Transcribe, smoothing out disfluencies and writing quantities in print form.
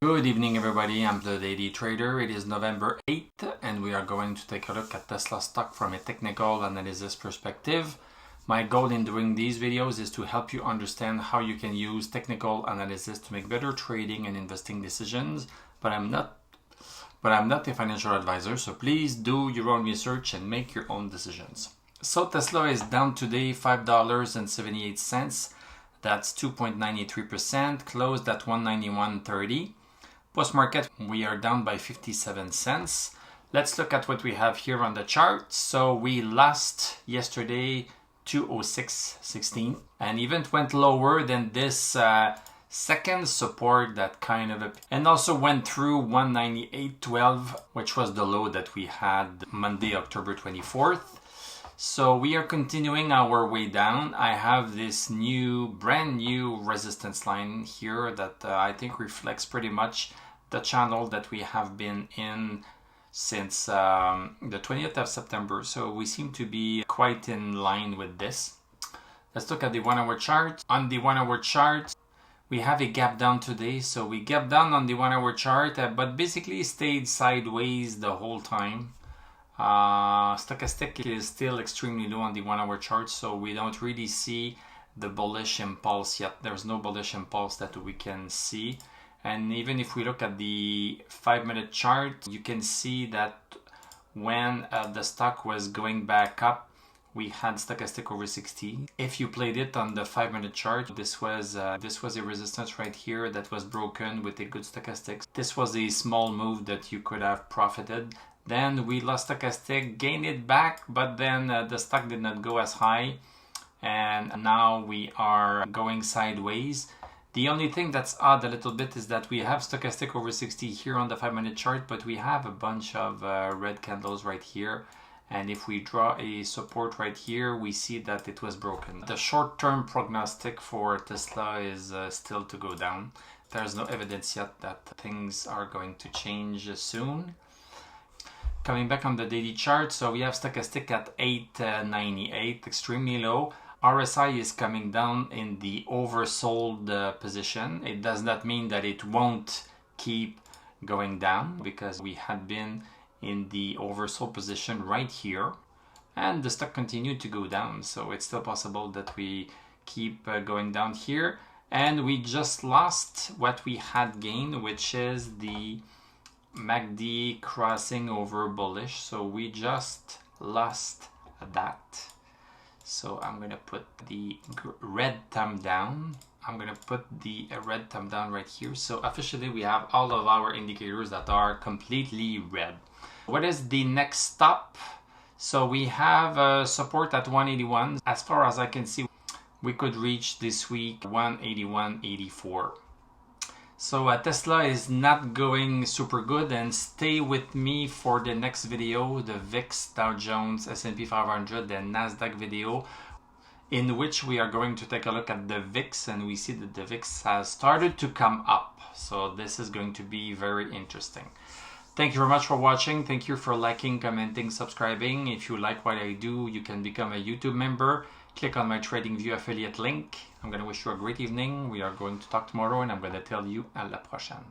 Good evening everybody, I'm the Daily Trader. It is November 8th and we are going to take a look at Tesla stock from a technical analysis perspective. My goal in doing these videos is to help you understand how you can use technical analysis to make better trading and investing decisions, but I'm not a financial advisor, so please do your own research and make your own decisions. So Tesla is down today $5.78. That's 2.93%, closed at 191.30. Post-market, we are down by 57 cents. Let's look at what we have here on the chart. So we lost yesterday 206.16 and even went lower than this second support that and also went through 198.12, which was the low that we had Monday, October 24th. So we are continuing our way down. I have this brand new resistance line here that I think reflects pretty much the channel that we have been in since the 20th of September. So we seem to be quite in line with this. Let's look at the 1 hour chart. On the 1 hour chart, we have a gap down today. So we gap down on the 1 hour chart, but basically stayed sideways the whole time. Stochastic is still extremely low on the 1 hour chart, so we don't really see the bullish impulse yet. There's no bullish impulse that we can see. And even if we look at the 5-minute chart, you can see that when the stock was going back up, we had stochastic over 60. If you played it on the 5-minute chart, this was a resistance right here that was broken with a good stochastic. This was a small move that you could have profited. Then we lost stochastic, gained it back, but then the stock did not go as high, and now we are going sideways. The only thing that's odd a little bit is that we have stochastic over 60 here on the 5-minute chart, but we have a bunch of red candles right here. And if we draw a support right here, we see that it was broken. The short-term prognostic for Tesla is still to go down. There's no evidence yet that things are going to change soon. Coming back on the daily chart, so we have stochastic at 898, extremely low. RSI is coming down in the oversold position. It does not mean that it won't keep going down, because we had been in the oversold position right here and the stock continued to go down. So it's still possible that we keep going down here. And we just lost what we had gained, which is the MACD crossing over bullish. So we just lost that. So I'm going to put the red thumb down. I'm going to put the red thumb down right here. So officially we have all of our indicators that are completely red. What is the next stop? So we have support at 181. As far as I can see, we could reach this week 181.84. So Tesla is not going super good, and stay with me for the next video, the VIX, Dow Jones, S&P 500, and NASDAQ video, in which we are going to take a look at the VIX, and we see that the VIX has started to come up. So this is going to be very interesting. Thank you very much for watching. Thank you for liking, commenting, subscribing. If you like what I do, you can become a YouTube member. Click on my TradingView affiliate link. I'm going to wish you a great evening. We are going to talk tomorrow, and I'm going to tell you à la prochaine.